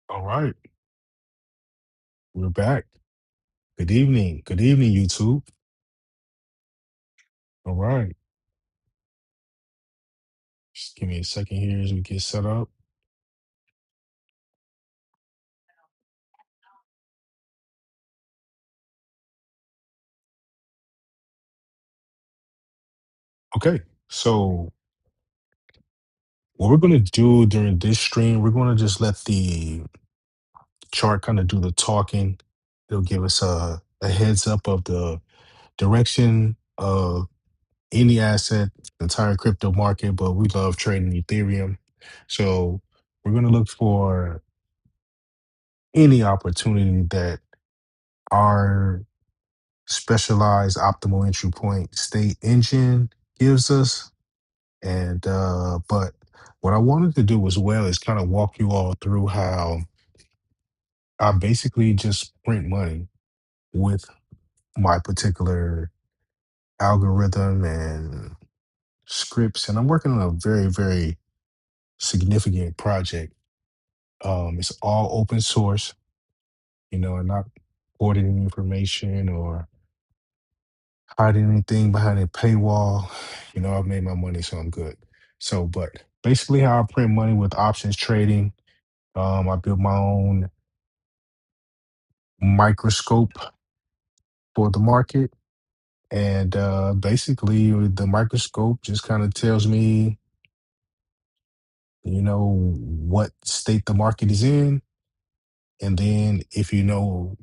All right, we're back. Good evening. Good evening, YouTube. All right, just give me a second here as we get set up. Okay, so what we're going to do during this stream, we're going to just let the chart kind of do the talking. It'll give us a heads up of the direction of any asset, the entire crypto market, but we love trading Ethereum. So we're going to look for any opportunity that our specialized optimal entry point state engine gives us. And but what I wanted to do as well is kind of walk you all through how I basically just print money with my particular algorithm and scripts. And I'm working on a very, very significant project. It's all open source, and not hoarding any information or hiding anything behind a paywall. I've made my money, so I'm good. So, but basically, how I print money with options trading, I built my own microscope for the market. And basically, the microscope just kind of tells me, what state the market is in. And then if you know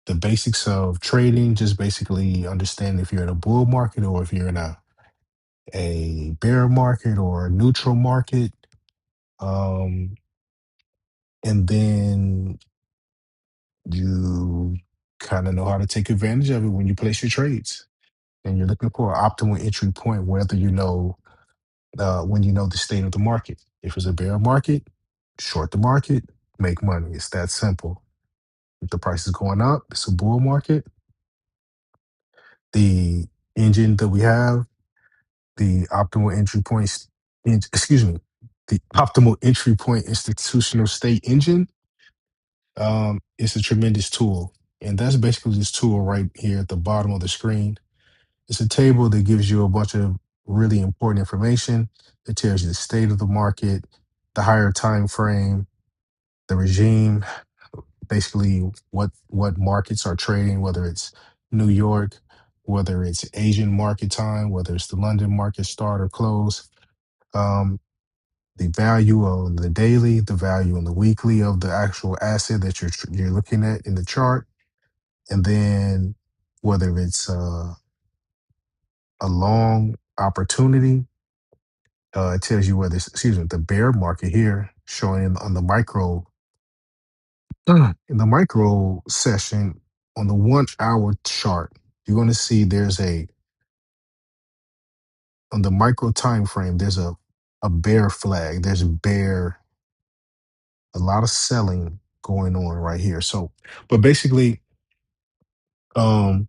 the basics of trading, just basically understand if you're in a bull market or if you're in a bear market or a neutral market. Um, and then you kind of know how to take advantage of it when you place your trades. And you're looking for an optimal entry point, whether when you know the state of the market. If it's a bear market, short the market, make money. It's that simple. If the price is going up, it's a bull market. The engine that we have, the optimal entry points, excuse me, the optimal entry point institutional state engine, it's a tremendous tool. And that's basically this tool right here at the bottom of the screen. It's a table that gives you a bunch of really important information. It tells you the state of the market, the higher time frame, the regime, basically what markets are trading, whether it's New York, whether it's Asian market time, whether it's the London market start or close, um, the value on the daily, the value on the weekly of the actual asset that you're looking at in the chart, and then whether it's a long opportunity. It tells you whether it's, excuse me, the bear market here showing on the micro in the micro session on the 1 hour chart. You're going to see there's on the micro time frame there's a bear flag. There's a lot of selling going on right here. So, but basically, um,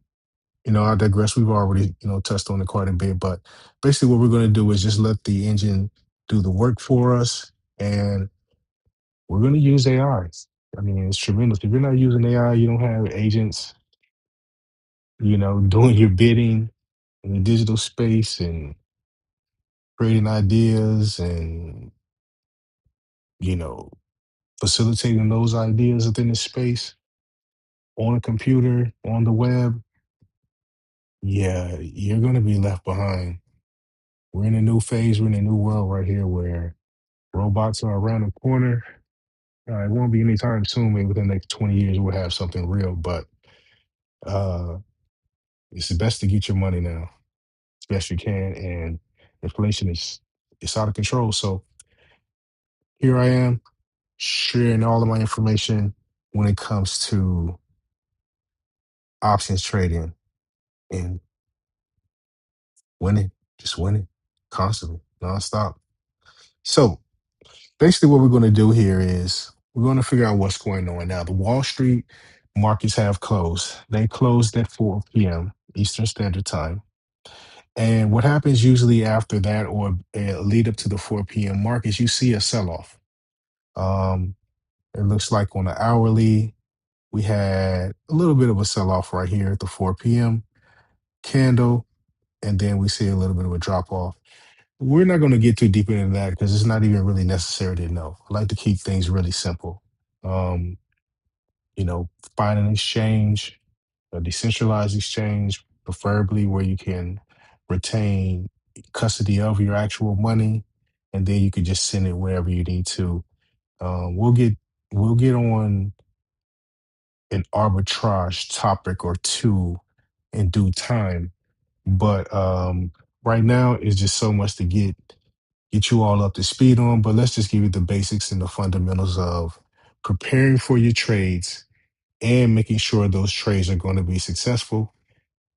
I digress. We've already touched on it quite a bit, but basically, what we're going to do is just let the engine do the work for us, and we're going to use AI. I mean, it's tremendous. If you're not using AI, you don't have agents, doing your bidding in the digital space and creating ideas and, you know, facilitating those ideas within the space on a computer, on the web. Yeah, you're going to be left behind. We're in a new phase. We're in a new world right here where robots are around the corner. It won't be anytime soon. Maybe within the next 20 years, we'll have something real, but uh, it's best to get your money now as best you can. And inflation is it's out of control. So here I am sharing all of my information when it comes to options trading and winning, just winning constantly, nonstop. So basically, what we're going to do here is we're going to figure out what's going on now. The Wall Street markets have closed. They closed at 4 p.m. Eastern Standard Time. And what happens usually after that or lead up to the 4 p.m. markets, you see a sell off. It looks like on the hourly, we had a little bit of a sell off right here at the 4 p.m. candle, and then we see a little bit of a drop off. We're not going to get too deep into that because it's not even really necessary to know. I like to keep things really simple. Um, you know, find an exchange, a decentralized exchange, preferably where you can retain custody of your actual money, and then you can just send it wherever you need to. We'll get on an arbitrage topic or two in due time, but right now it's just so much to get you all up to speed on. But let's just give you the basics and the fundamentals of preparing for your trades and making sure those trades are going to be successful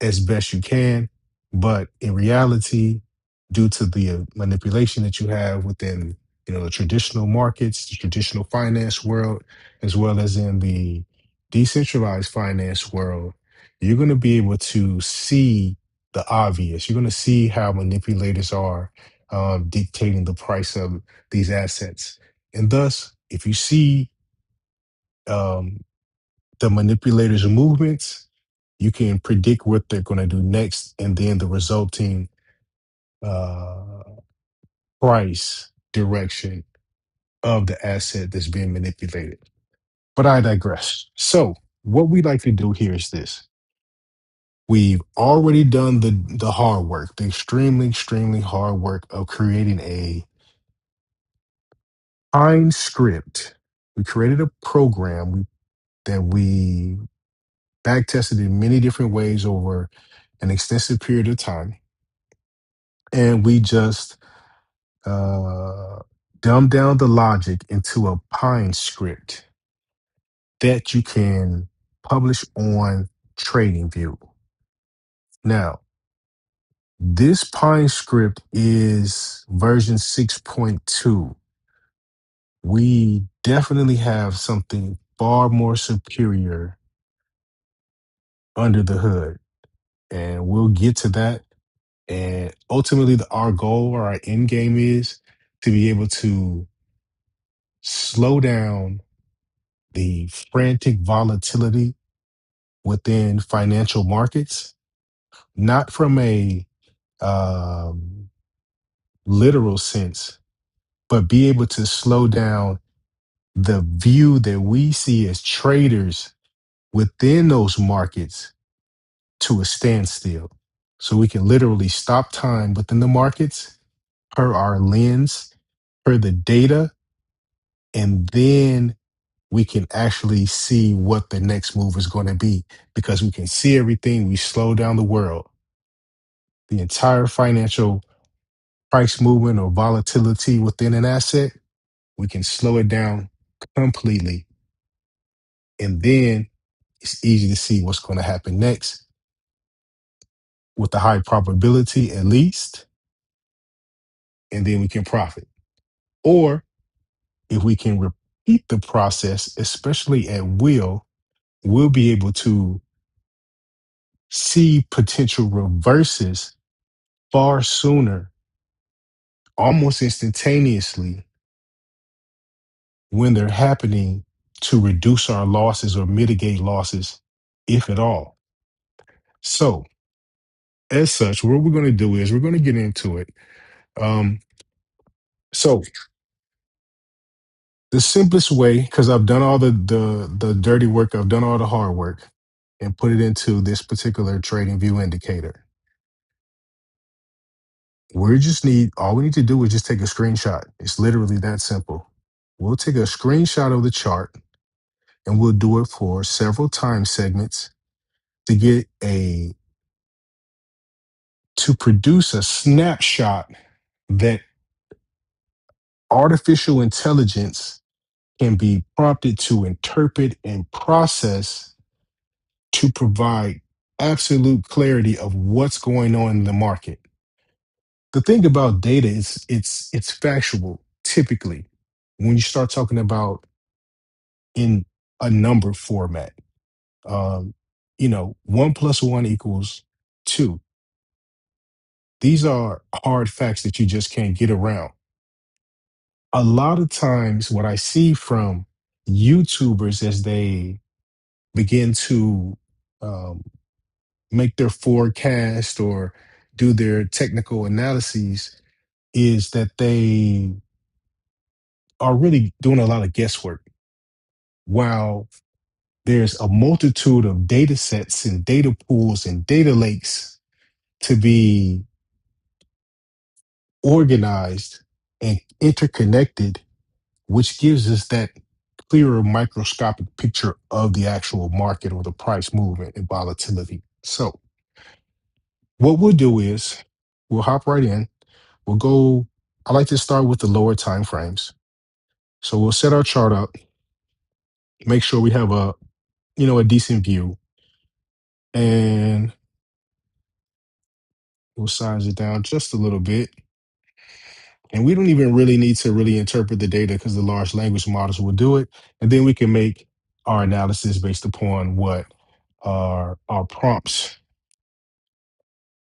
as best you can. But in reality, due to the manipulation that you have within, the traditional markets, the traditional finance world, as well as in the decentralized finance world, you're going to be able to see the obvious. You're going to see how manipulators are dictating the price of these assets. And thus, if you see um, the manipulators' movements, you can predict what they're going to do next, and then the resulting uh, price direction of the asset that's being manipulated. But I digress. So, what we like to do here is this: we've already done the hard work, the extremely hard work of creating a Pine script. We created a program that we back tested in many different ways over an extensive period of time, and we just uh, dumb down the logic into a Pine script that you can publish on TradingView. Now, this Pine script is version 6.2. We definitely have something far more superior under the hood, and we'll get to that. And ultimately, our goal or our end game is to be able to slow down the frantic volatility within financial markets, not from a um, literal sense, but be able to slow down the view that we see as traders within those markets to a standstill. So we can literally stop time within the markets per our lens, per the data, and then we can actually see what the next move is going to be because we can see everything. We slow down the world, the entire financial price movement or volatility within an asset. We can slow it down completely. And then it's easy to see what's going to happen next with the high probability, at least. And then we can profit. Or if we can repeat the process, especially at will, we'll be able to see potential reverses far sooner, almost instantaneously, when they're happening to reduce our losses or mitigate losses, if at all. So, as such, what we're going to do is we're going to get into it. Um, so, the simplest way, because I've done all the dirty work, I've done all the hard work, and put it into this particular trading view indicator. We just need all we need to do is just take a screenshot. It's literally that simple. We'll take a screenshot of the chart and we'll do it for several time segments to get a to produce a snapshot that artificial intelligence can be prompted to interpret and process to provide absolute clarity of what's going on in the market. The thing about data is it's factual typically when you start talking about in a number format. Um, 1 plus 1 equals 2. These are hard facts that you just can't get around. A lot of times, what I see from YouTubers as they begin to um, make their forecast or do their technical analyses is that they are really doing a lot of guesswork. While there's a multitude of data sets and data pools and data lakes to be organized and interconnected, which gives us that clearer microscopic picture of the actual market or the price movement and volatility. So, what we'll do is we'll hop right in. We'll go. I like to start with the lower time frames. So we'll set our chart up, make sure we have a decent view, and we'll size it down just a little bit. And we don't even really need to really interpret the data because the large language models will do it. And then we can make our analysis based upon what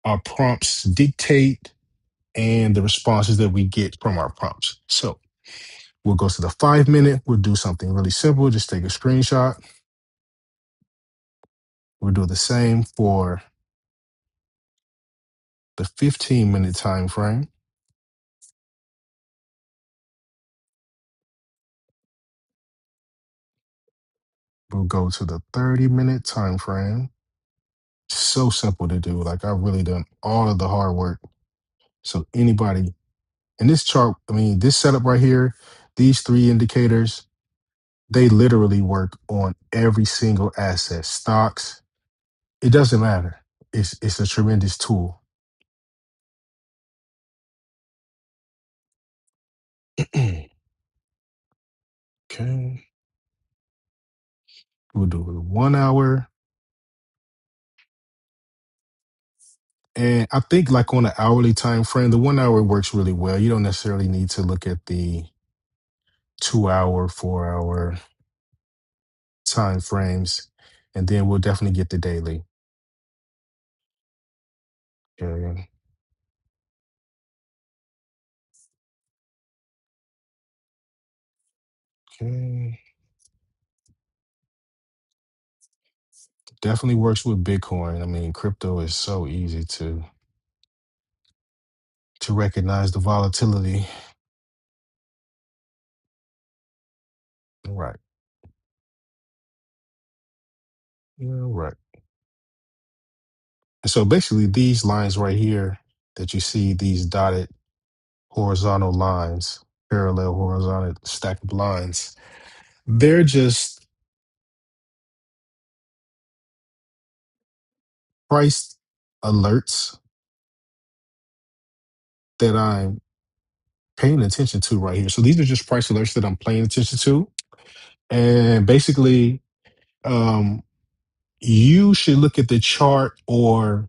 our prompts dictate and the responses that we get from our prompts. So we'll go to the 5 minute. We'll do something really simple. Just take a screenshot. We'll do the same for the 15-minute time frame. We'll go to the 30-minute time frame. So simple to do. Like I've really done all of the hard work. So anybody in this chart, I mean, this setup right here, these three indicators, they literally work on every single asset. Stocks, it doesn't matter. It's a tremendous tool. Okay. We'll do it 1 hour. And I think like on an hourly time frame, the 1 hour works really well. You don't necessarily need to look at the 2 hour, 4 hour time frames. And then we'll definitely get the daily. Okay. Okay. Definitely works with Bitcoin. I mean, crypto is so easy to recognize the volatility. Right. Yeah, right. And so basically these lines right here that you see, these dotted horizontal lines, parallel horizontal stacked lines, they're just price alerts that I'm paying attention to right here. So these are just price alerts that I'm paying attention to. And basically, um, you should look at the chart or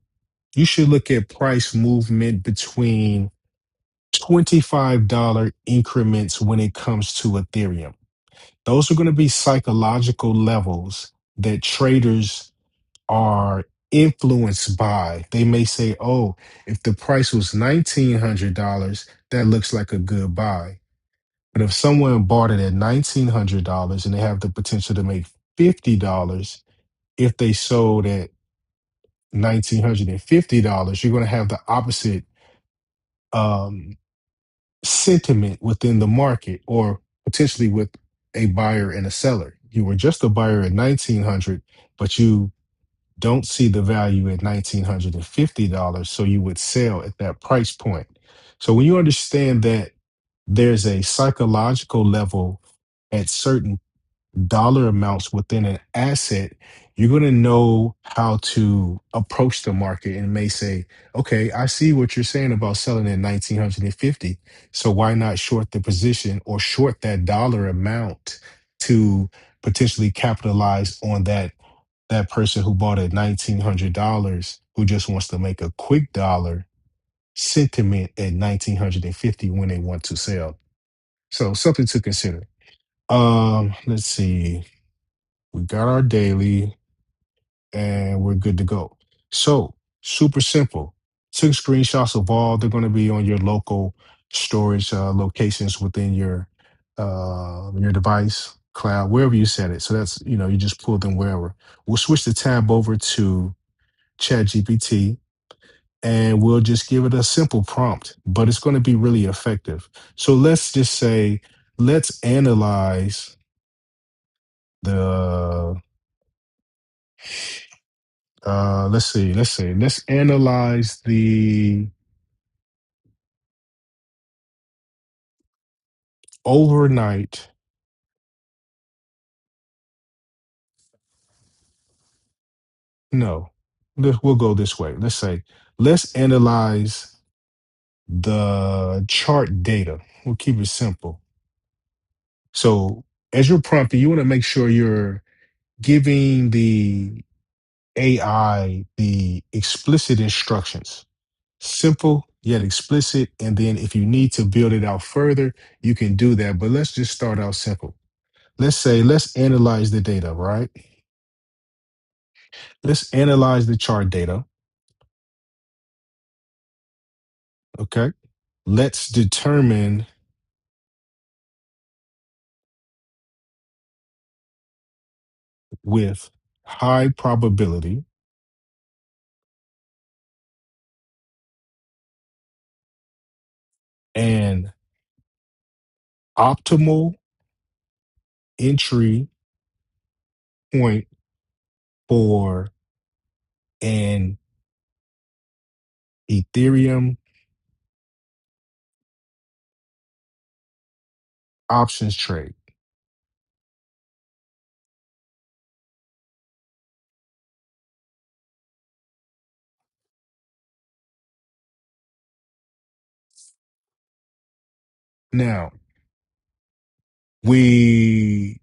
you should look at price movement between $25 increments when it comes to Ethereum. Those are going to be psychological levels that traders are influenced by. They may say, oh, if the price was $1,900, that looks like a good buy. But if someone bought it at $1,900 and they have the potential to make $50, if they sold at $1,950, you're going to have the opposite um, sentiment within the market or potentially with a buyer and a seller. You were just a buyer at 1900, but you don't see the value at $1,950, so you would sell at that price point. So when you understand that there's a psychological level at certain dollar amounts within an asset, you're going to know how to approach the market and may say, okay, I see what you're saying about selling at 1950. So why not short the position or short that dollar amount to potentially capitalize on that person who bought at $1,900 who just wants to make a quick dollar sentiment at 1950 when they want to sell. So something to consider. Let's see. We got our daily and we're good to go. So, super simple. Took screenshots of all they're going to be on your local storage locations within your device. cloud, wherever you set it. So that's, you just pull them wherever. We'll switch the tab over to ChatGPT and we'll just give it a simple prompt, but it's going to be really effective. So let's just say, let's analyze the, let's analyze the overnight. No, we'll go this way. Let's say, let's analyze the chart data. We'll keep it simple. So as you're prompting, you want to make sure you're giving the AI the explicit instructions. Simple yet explicit. And then if you need to build it out further, you can do that. But let's just start out simple. Let's say, let's analyze the data, right? Let's analyze the chart data. Okay. Let's determine with high probability and optimal entry point for an Ethereum options trade. Now, we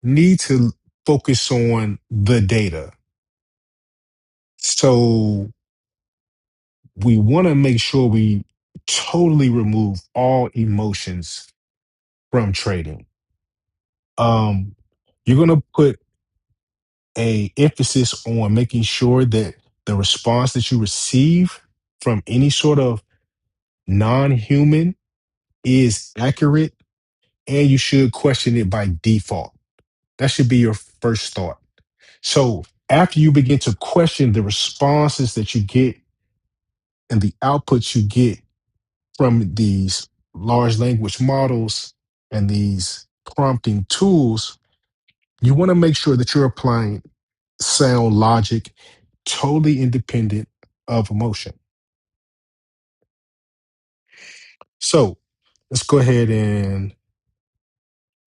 need to focus on the data. So we want to make sure we totally remove all emotions from trading. Um, you're going to put a emphasis on making sure that the response that you receive from any sort of non-human is accurate, and you should question it by default. That should be your first thought. So after you begin to question the responses that you get and the outputs you get from these large language models and these prompting tools, you want to make sure that you're applying sound logic, totally independent of emotion. So let's go ahead and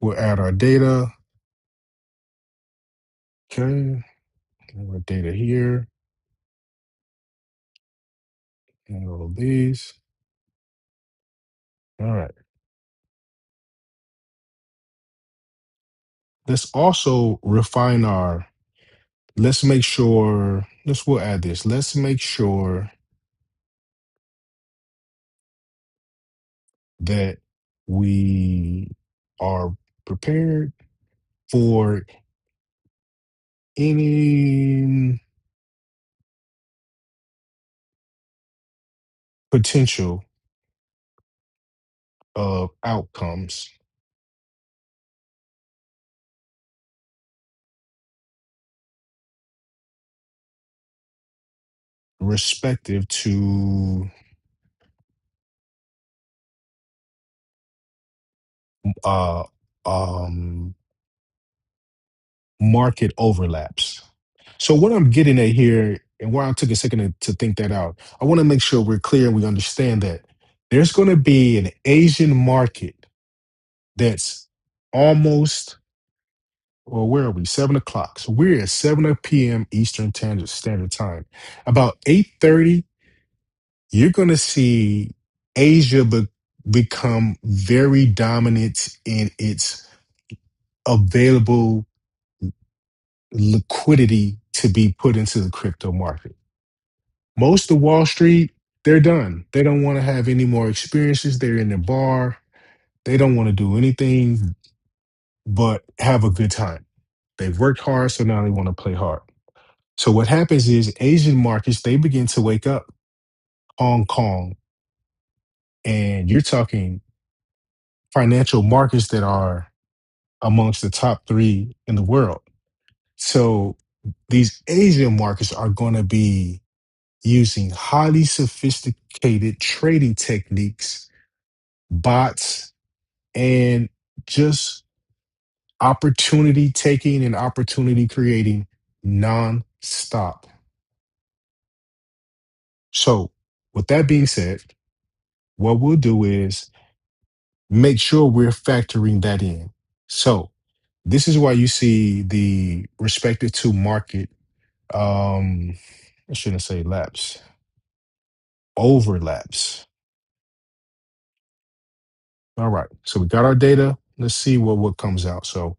we'll add our data. Okay, our data here, and all of these. All right. Let's also refine our, let's make sure, we'll add this. Let's make sure that we are prepared for any potential of outcomes respective to uh, um, market overlaps. So what I'm getting at here, and why I took a second to think that out, I want to make sure we're clear and we understand that there's going to be an Asian market that's almost, well, where are we? 7 o'clock. So we're at 7 p.m. Eastern Standard Time. About 8:30, you're going to see Asia become very dominant in its available liquidity to be put into the crypto market. Most of Wall Street, they're done. They don't want to have any more experiences. They're in the bar. They don't want to do anything but have a good time. They've worked hard, so now they want to play hard. So what happens is Asian markets, they begin to wake up. Hong Kong, And you're talking financial markets that are amongst the top three in the world. So these Asian markets are going to be using highly sophisticated trading techniques, bots, and just opportunity taking and opportunity creating non-stop. So, with that being said, what we'll do is make sure we're factoring that in. So, this is why you see the respective to market, um, I shouldn't say laps, overlaps. All right. So we got our data. Let's see what comes out. So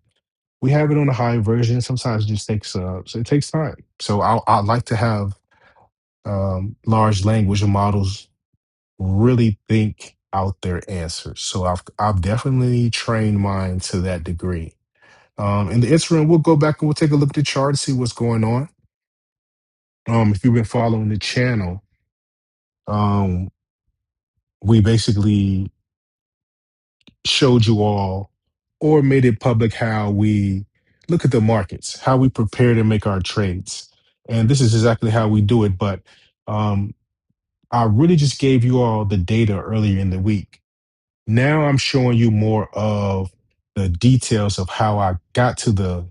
we have it on a high version. Sometimes it just takes so it takes time. So I like to have large language models really think out their answers. So I've definitely trained mine to that degree. In the interim, we'll go back and we'll take a look at the chart and see what's going on. If you've been following the channel, um, we basically showed you all or made it public how we look at the markets, how we prepare to make our trades. And this is exactly how we do it. But um, I really just gave you all the data earlier in the week. Now I'm showing you more of the details of how I got to the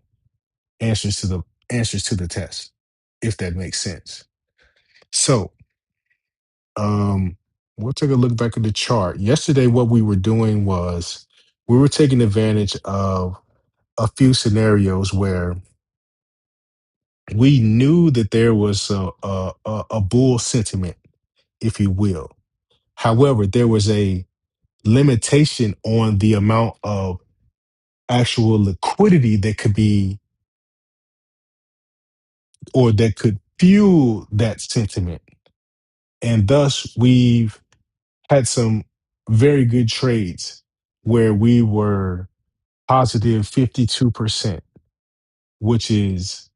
answers to the answers to the test, if that makes sense. So we'll take a look back at the chart. Yesterday, what we were doing was we were taking advantage of a few scenarios where we knew that there was a bull sentiment, if you will. However, there was a limitation on the amount of actual liquidity that could be or that could fuel that sentiment. And thus, we've had some very good trades where we were positive 52%, which is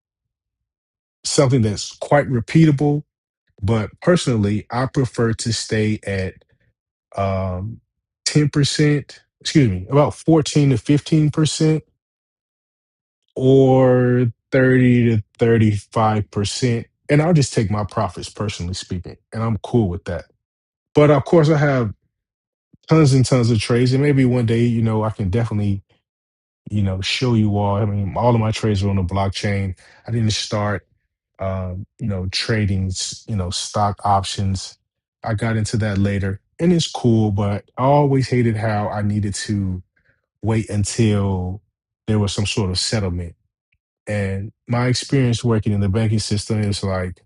something that's quite repeatable. But personally, I prefer to stay at 10%, excuse me, about 14 to 15% or 30 to 35%. And I'll just take my profits, personally speaking, and I'm cool with that. But of course, I have tons and tons of trades, and maybe one day, I can definitely, show you all. I mean, all of my trades are on the blockchain. I didn't start trading, stock options. I got into that later and it's cool, but I always hated how I needed to wait until there was some sort of settlement. And my experience working in the banking system is like,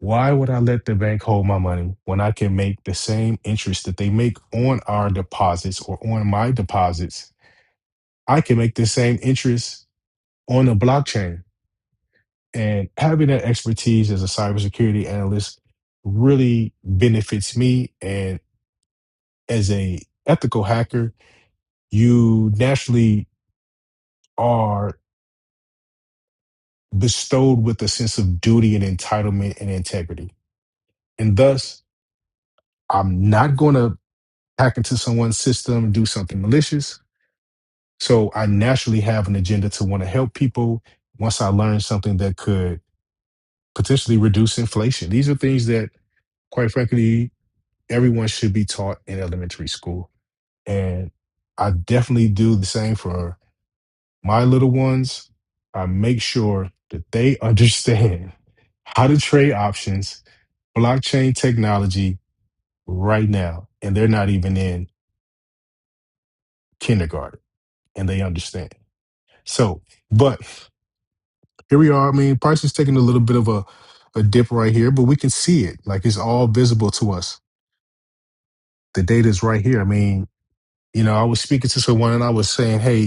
why would I let the bank hold my money when I can make the same interest that they make on our deposits or on my deposits? I can make the same interest on the blockchain. And having that expertise as a cybersecurity analyst really benefits me. And as a ethical hacker, you naturally are bestowed with a sense of duty and entitlement and integrity. And thus, I'm not going to hack into someone's system, do something malicious. So I naturally have an agenda to want to help people once I learn something that could potentially reduce inflation. These are things that, quite frankly, everyone should be taught in elementary school. And I definitely do the same for my little ones. I make sure that they understand how to trade options, blockchain technology right now. And they're not even in kindergarten and they understand. So, but here we are. I mean, price is taking a little bit of a dip right here, but we can see it. Like it's all visible to us. The data is right here. I mean, I was speaking to someone and I was saying, hey,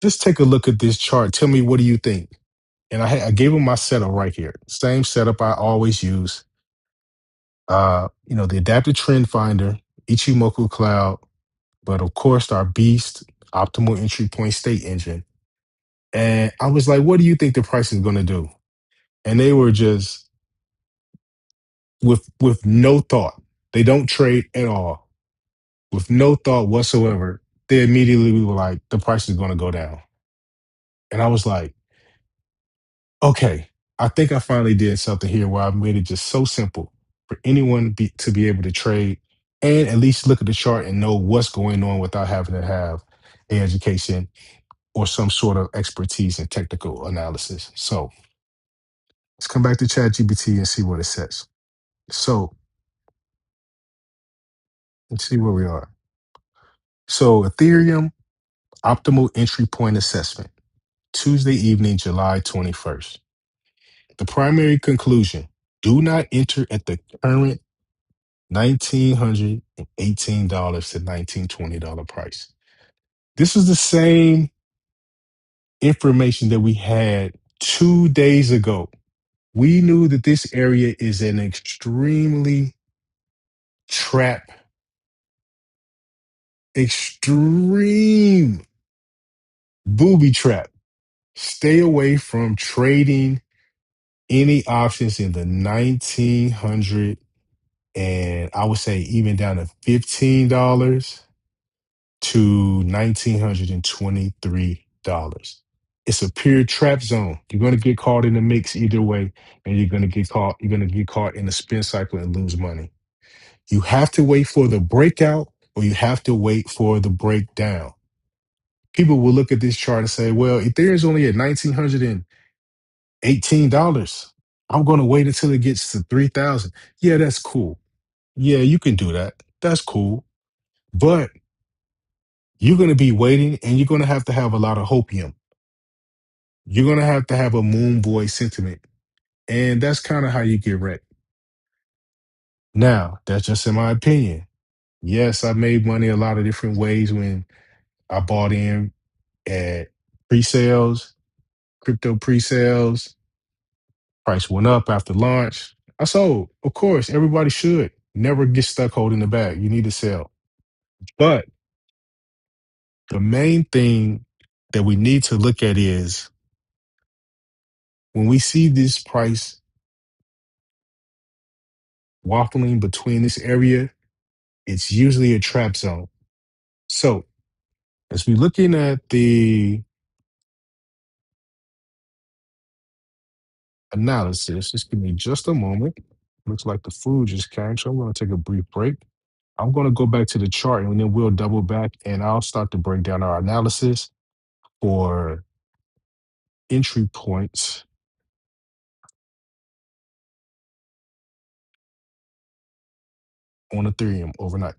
just take a look at this chart. Tell me, what do you think? And I gave him my setup right here. Same setup I always use. The adaptive trend finder, Ichimoku Cloud, but of course our beast optimal entry point state engine. And I was like, what do you think the price is going to do? And they were just with no thought. They don't trade at all with no thought whatsoever. They immediately were like, the price is going to go down. And I was like, okay, I think I finally did something here where I made it just so simple for anyone to be able to trade and at least look at the chart and know what's going on without having to have an education or some sort of expertise in technical analysis. So let's come back to ChatGPT and see what it says. So let's see where we are. So Ethereum optimal entry point assessment, Tuesday evening, July 21st. The primary conclusion: do not enter at the current $1,918 to $1,920 price. This is the same information that we had 2 days ago. We knew that this area is an extremely trap, extreme booby trap. Stay away from trading any options in the 1900 and I would say even down to $15 to $1,923. It's a pure trap zone. You're going to get caught in the mix either way, and you're going to get caught. You're going to get caught in the spin cycle and lose money. You have to wait for the breakout, or you have to wait for the breakdown. People will look at this chart and say, "Well, Ethereum's only at $1,918. I'm going to wait until it gets to 3,000." Yeah, that's cool. Yeah, you can do that. That's cool. But you're going to be waiting and you're going to have a lot of hopium. You're going to have a moon boy sentiment. And that's kind of how you get wrecked. Now, that's just in my opinion. Yes, I made money a lot of different ways when I bought in at pre-sales, crypto pre-sales. Price went up after launch. I sold. Of course, everybody should. Never get stuck holding the bag. You need to sell. But the main thing that we need to look at is when we see this price waffling between this area, it's usually a trap zone. So as we're looking at the analysis, just give me just a moment. Looks like the food just came, so I'm going to take a brief break. I'm going to go back to the chart and then we'll double back and I'll start to break down our analysis for entry points on Ethereum overnight.